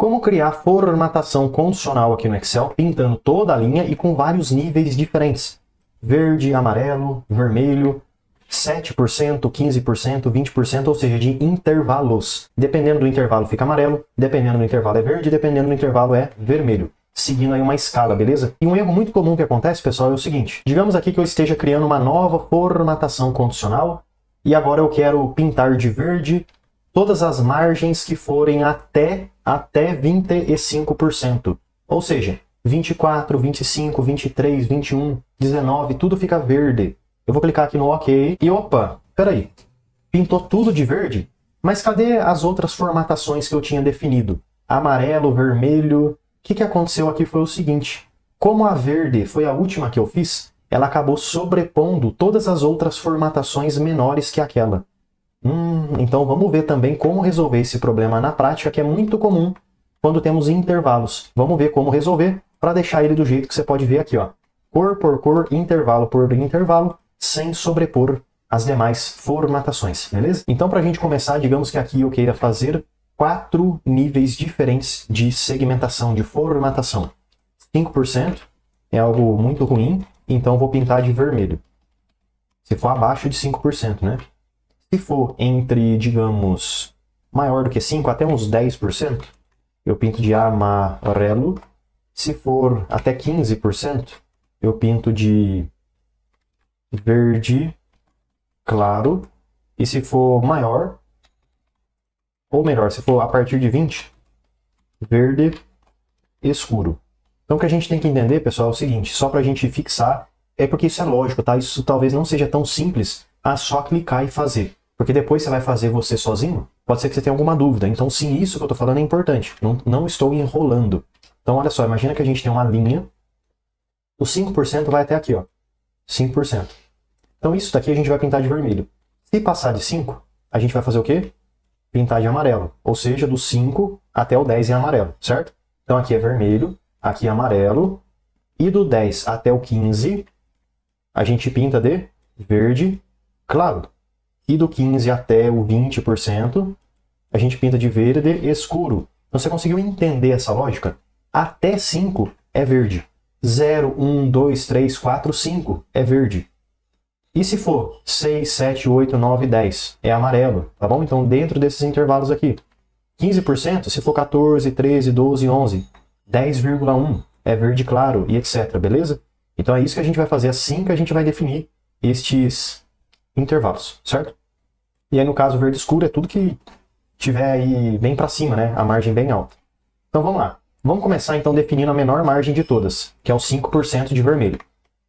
Como criar formatação condicional aqui no Excel, pintando toda a linha e com vários níveis diferentes. Verde, amarelo, vermelho, 7%, 15%, 20%, ou seja, de intervalos. Dependendo do intervalo fica amarelo, dependendo do intervalo é verde, dependendo do intervalo é vermelho. Seguindo aí uma escala, beleza? E um erro muito comum que acontece, pessoal, é o seguinte. Digamos aqui que eu esteja criando uma nova formatação condicional e agora eu quero pintar de verde todas as margens que forem até 25%. Ou seja, 24, 25, 23, 21, 19, tudo fica verde. Eu vou clicar aqui no OK e opa, peraí, pintou tudo de verde? Mas cadê as outras formatações que eu tinha definido? Amarelo, vermelho... O que aconteceu aqui foi o seguinte, como a verde foi a última que eu fiz, ela acabou sobrepondo todas as outras formatações menores que aquela. Então vamos ver também como resolver esse problema na prática, que é muito comum quando temos intervalos. Vamos ver como resolver para deixar ele do jeito que você pode ver aqui, ó. Cor por cor, intervalo por intervalo, sem sobrepor as demais formatações, beleza? Então para a gente começar, digamos que aqui eu queira fazer 4 níveis diferentes de segmentação, de formatação. 5% é algo muito ruim, então vou pintar de vermelho. Se for abaixo de 5%, né? Se for entre, digamos, maior do que 5%, até uns 10%, eu pinto de amarelo. Se for até 15%, eu pinto de verde claro. E se for maior, ou melhor, se for a partir de 20, verde escuro. Então o que a gente tem que entender, pessoal, é o seguinte, só para a gente fixar, é porque isso é lógico, tá? Isso talvez não seja tão simples a só clicar e fazer. Porque depois você vai fazer você sozinho, pode ser que você tenha alguma dúvida. Então sim, isso que eu estou falando é importante, não estou enrolando. Então olha só, imagina que a gente tem uma linha, o 5% vai até aqui, ó, 5%. Então isso daqui a gente vai pintar de vermelho. Se passar de 5, a gente vai fazer o quê? Pintar de amarelo, ou seja, do 5 até o 10 é amarelo, certo? Então aqui é vermelho, aqui é amarelo, e do 10 até o 15, a gente pinta de verde claro. E do 15 até o 20%, a gente pinta de verde escuro. Então você conseguiu entender essa lógica? Até 5 é verde. 0, 1, 2, 3, 4, 5 é verde. E se for 6, 7, 8, 9, 10, é amarelo, tá bom? Então, dentro desses intervalos aqui, 15%, se for 14, 13, 12, 11, 10,1 é verde claro e etc, beleza? Então é isso que a gente vai fazer assim que a gente vai definir estes intervalos, certo? E aí, no caso, verde escuro é tudo que tiver aí bem para cima, né? A margem bem alta. Então, vamos lá. Vamos começar, então, definindo a menor margem de todas, que é o 5% de vermelho.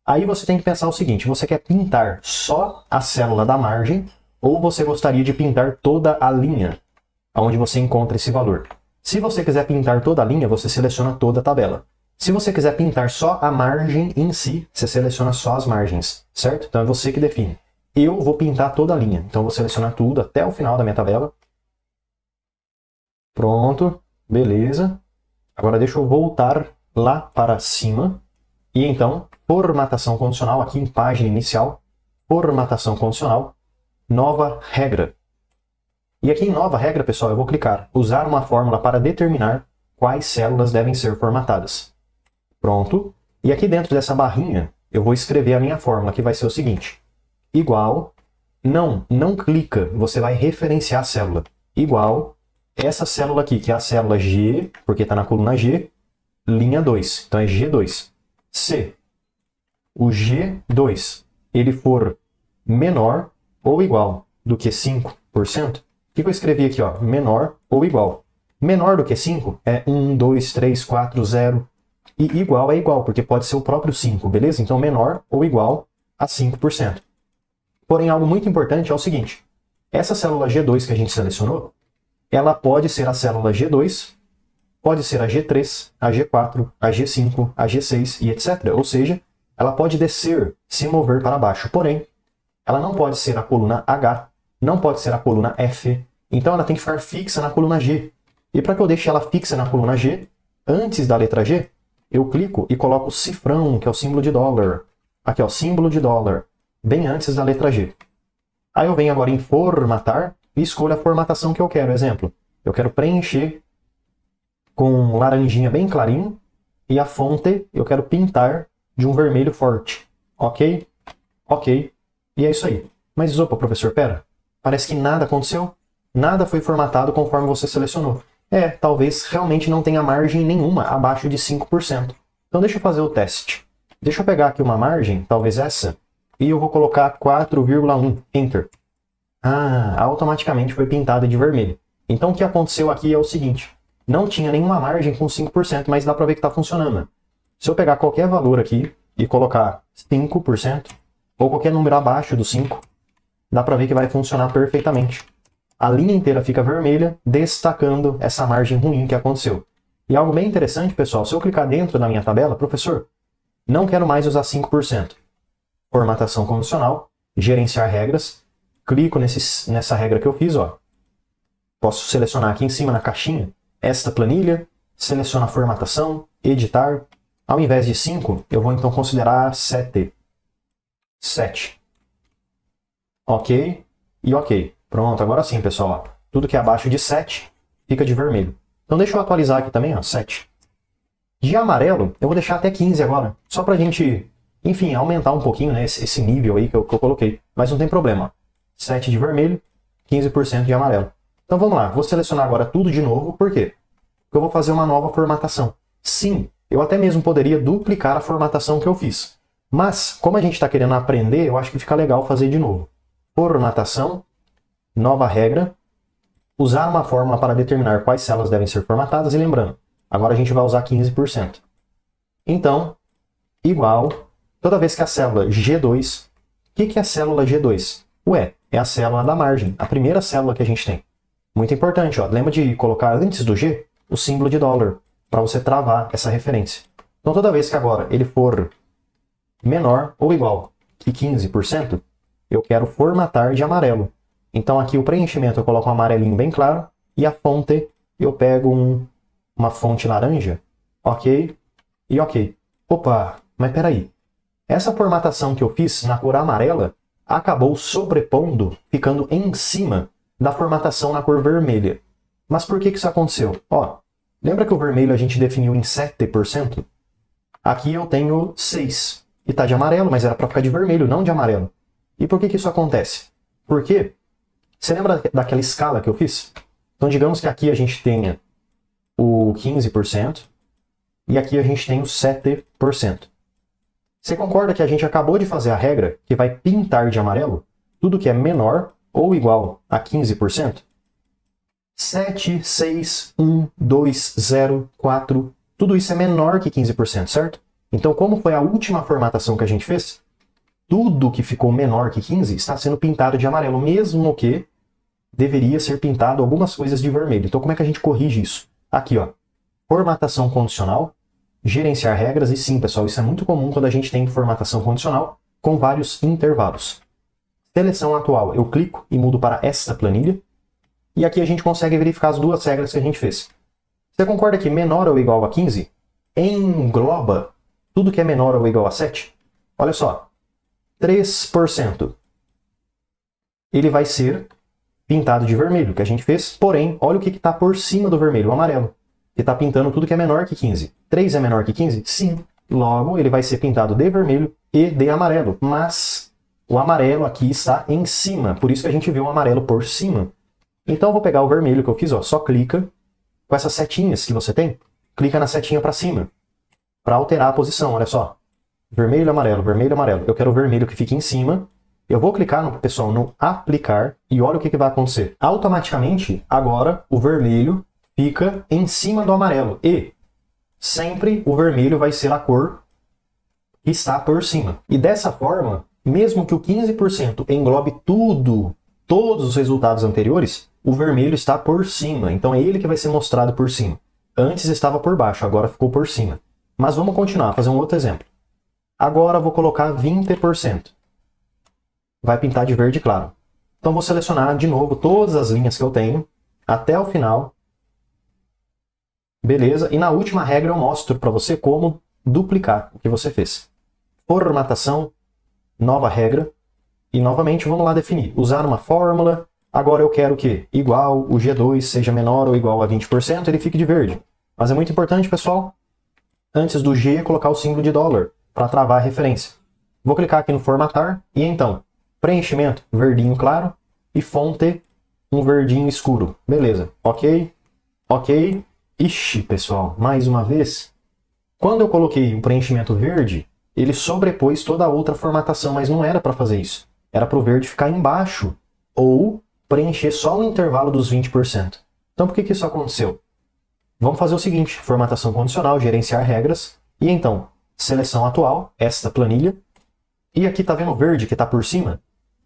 Aí você tem que pensar o seguinte, você quer pintar só a célula da margem ou você gostaria de pintar toda a linha onde você encontra esse valor? Se você quiser pintar toda a linha, você seleciona toda a tabela. Se você quiser pintar só a margem em si, você seleciona só as margens, certo? Então é você que define. Eu vou pintar toda a linha, então eu vou selecionar tudo até o final da minha tabela. Pronto, beleza. Agora deixa eu voltar lá para cima. E então, formatação condicional, aqui em página inicial, formatação condicional, nova regra. E aqui em nova regra, pessoal, eu vou clicar, usar uma fórmula para determinar quais células devem ser formatadas. Pronto. E aqui dentro dessa barrinha, eu vou escrever a minha fórmula, que vai ser o seguinte. Igual, não clica, você vai referenciar a célula. Igual, essa célula aqui, que é a célula G, porque está na coluna G, linha 2. Então é G2. Se o G2 ele for menor ou igual do que 5%, o que eu escrevi aqui? Ó, menor ou igual. Menor do que 5 é 1, 2, 3, 4, 0. E igual é igual, porque pode ser o próprio 5, beleza? Então menor ou igual a 5%. Porém, algo muito importante é o seguinte. Essa célula G2 que a gente selecionou, ela pode ser a célula G2, pode ser a G3, a G4, a G5, a G6 e etc. Ou seja, ela pode descer, se mover para baixo. Porém, ela não pode ser a coluna H, não pode ser a coluna F. Então ela tem que ficar fixa na coluna G. E para que eu deixe ela fixa na coluna G, antes da letra G, eu clico e coloco o cifrão, que é o símbolo de dólar. Aqui, ó, símbolo de dólar, bem antes da letra G. Aí eu venho agora em formatar e escolho a formatação que eu quero. Exemplo, eu quero preencher com laranjinha bem clarinho. E a fonte eu quero pintar de um vermelho forte. Ok? Ok. E é isso aí. Mas opa, professor, pera. Parece que nada aconteceu. Nada foi formatado conforme você selecionou. Talvez realmente não tenha margem nenhuma abaixo de 5%. Então deixa eu fazer o teste. Deixa eu pegar aqui uma margem, talvez essa, e eu vou colocar 4,1. Enter. Automaticamente foi pintada de vermelho. Então o que aconteceu aqui é o seguinte. Não tinha nenhuma margem com 5%, mas dá para ver que está funcionando. Se eu pegar qualquer valor aqui e colocar 5%, ou qualquer número abaixo do 5%, dá para ver que vai funcionar perfeitamente. A linha inteira fica vermelha, destacando essa margem ruim que aconteceu. E algo bem interessante, pessoal, se eu clicar dentro da minha tabela, professor, não quero mais usar 5%. Formatação condicional, gerenciar regras, clico nessa regra que eu fiz, ó. Posso selecionar aqui em cima na caixinha, esta planilha, selecionar formatação, editar. Ao invés de 5, eu vou então considerar 7. Ok e ok. Pronto, agora sim, pessoal. Ó. Tudo que é abaixo de 7 fica de vermelho. Então deixa eu atualizar aqui também, ó, 7. De amarelo, eu vou deixar até 15 agora. Só pra gente, enfim, aumentar um pouquinho, né, esse nível aí que eu coloquei. Mas não tem problema. Ó. 7 de vermelho, 15% de amarelo. Então vamos lá, vou selecionar agora tudo de novo. Por quê? Porque eu vou fazer uma nova formatação. Sim, eu até mesmo poderia duplicar a formatação que eu fiz. Mas, como a gente está querendo aprender, eu acho que fica legal fazer de novo. Formatação. Nova regra, usar uma fórmula para determinar quais células devem ser formatadas, e lembrando, agora a gente vai usar 15%. Então, igual, toda vez que a célula G2, o que é a célula G2? É a célula da margem, a primeira célula que a gente tem. Muito importante, ó, lembra de colocar antes do G o símbolo de dólar, para você travar essa referência. Então toda vez que agora ele for menor ou igual que 15%, eu quero formatar de amarelo. Então aqui o preenchimento eu coloco um amarelinho bem claro e a fonte eu pego uma fonte laranja, ok e ok. Opa, mas peraí, essa formatação que eu fiz na cor amarela acabou sobrepondo, ficando em cima da formatação na cor vermelha. Mas por que isso aconteceu? Ó, lembra que o vermelho a gente definiu em 7%? Aqui eu tenho 6 e tá de amarelo, mas era para ficar de vermelho, não de amarelo. E por que isso acontece? Porque você lembra daquela escala que eu fiz? Então, digamos que aqui a gente tenha o 15% e aqui a gente tem o 7%. Você concorda que a gente acabou de fazer a regra que vai pintar de amarelo tudo que é menor ou igual a 15%? 7, 6, 1, 2, 0, 4, tudo isso é menor que 15%, certo? Então, como foi a última formatação que a gente fez, tudo que ficou menor que 15 está sendo pintado de amarelo, mesmo que deveria ser pintado algumas coisas de vermelho. Então como é que a gente corrige isso? Aqui, ó, formatação condicional, gerenciar regras, e sim, pessoal, isso é muito comum quando a gente tem formatação condicional com vários intervalos. Seleção atual, eu clico e mudo para esta planilha, e aqui a gente consegue verificar as duas regras que a gente fez. Você concorda que menor ou igual a 15 engloba tudo que é menor ou igual a 7? Olha só, 3%. Ele vai ser pintado de vermelho, que a gente fez, porém, olha o que está por cima do vermelho, o amarelo, que está pintando tudo que é menor que 15. 3 é menor que 15? Sim. Logo, ele vai ser pintado de vermelho e de amarelo, mas o amarelo aqui está em cima, por isso que a gente vê o amarelo por cima. Então, eu vou pegar o vermelho que eu fiz, ó, só clica com essas setinhas que você tem, clica na setinha para cima, para alterar a posição, olha só. Vermelho, amarelo, vermelho, amarelo. Eu quero o vermelho que fique em cima. Eu vou clicar, pessoal, no aplicar e olha o que vai acontecer. Automaticamente, agora, o vermelho fica em cima do amarelo. E sempre o vermelho vai ser a cor que está por cima. E dessa forma, mesmo que o 15% englobe todos os resultados anteriores, o vermelho está por cima. Então é ele que vai ser mostrado por cima. Antes estava por baixo, agora ficou por cima. Mas vamos continuar, fazer um outro exemplo. Agora vou colocar 20%. Vai pintar de verde claro. Então vou selecionar de novo todas as linhas que eu tenho até o final. Beleza? E na última regra eu mostro para você como duplicar o que você fez. Formatação, nova regra. E novamente vamos lá definir. Usar uma fórmula. Agora eu quero que igual o G2 seja menor ou igual a 20%, ele fique de verde. Mas é muito importante, pessoal, antes do G, colocar o símbolo de dólar para travar a referência. Vou clicar aqui no formatar e então, preenchimento verdinho claro e fonte um verdinho escuro. Beleza, ok, ok. Ixi, pessoal, mais uma vez, quando eu coloquei o preenchimento verde, ele sobrepôs toda a outra formatação, mas não era para fazer isso. Era para o verde ficar embaixo ou preencher só o intervalo dos 20%. Então por que isso aconteceu? Vamos fazer o seguinte, formatação condicional, gerenciar regras, e então, seleção atual, esta planilha, e aqui está vendo o verde que está por cima?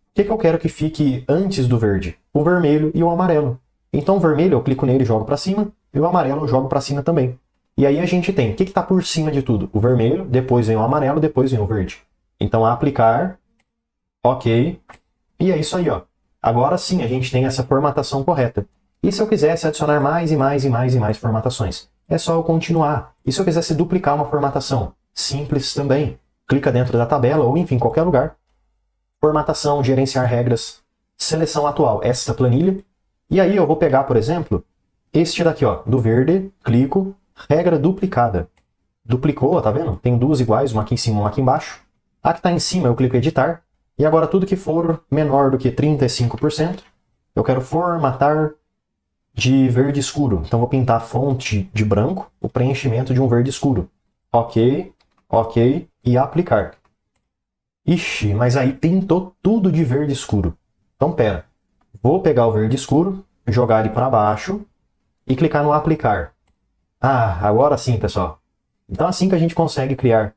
O que eu quero que fique antes do verde? O vermelho e o amarelo. Então o vermelho eu clico nele e jogo para cima, e o amarelo eu jogo para cima também. E aí a gente tem, o que está por cima de tudo? O vermelho, depois vem o amarelo, depois vem o verde. Então aplicar, ok, e é isso aí, ó. Agora sim a gente tem essa formatação correta. E se eu quisesse adicionar mais e mais e mais e mais formatações? É só eu continuar. E se eu quisesse duplicar uma formatação? Simples também. Clica dentro da tabela ou enfim, qualquer lugar. Formatação, gerenciar regras, seleção atual, esta planilha. E aí eu vou pegar, por exemplo, este daqui, ó, do verde, clico, regra duplicada. Duplicou, tá vendo? Tem duas iguais, uma aqui em cima e uma aqui embaixo. A que está em cima eu clico em editar. E agora tudo que for menor do que 35%, eu quero formatar de verde escuro. Então vou pintar a fonte de branco, o preenchimento de um verde escuro. Ok, ok, e aplicar. Ixi, mas aí pintou tudo de verde escuro. Então pera, vou pegar o verde escuro, jogar ele para baixo e clicar no aplicar. Ah, agora sim, pessoal. Então assim que a gente consegue criar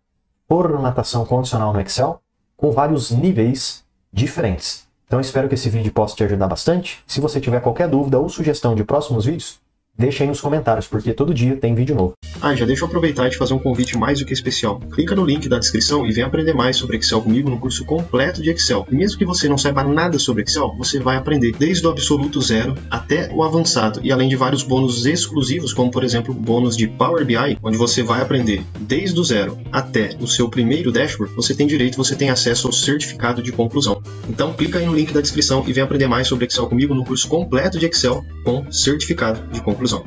formatação condicional no Excel com vários níveis diferentes. Então espero que esse vídeo possa te ajudar bastante. Se você tiver qualquer dúvida ou sugestão de próximos vídeos, deixa aí nos comentários, porque todo dia tem vídeo novo. Já deixa eu aproveitar e te fazer um convite mais do que especial. Clica no link da descrição e vem aprender mais sobre Excel comigo no curso completo de Excel. E mesmo que você não saiba nada sobre Excel, você vai aprender desde o absoluto zero até o avançado. E além de vários bônus exclusivos, como por exemplo o bônus de Power BI, onde você vai aprender desde o zero até o seu primeiro dashboard, você tem direito, você tem acesso ao certificado de conclusão. Então clica aí no link da descrição e vem aprender mais sobre Excel comigo no curso completo de Excel com certificado de conclusão.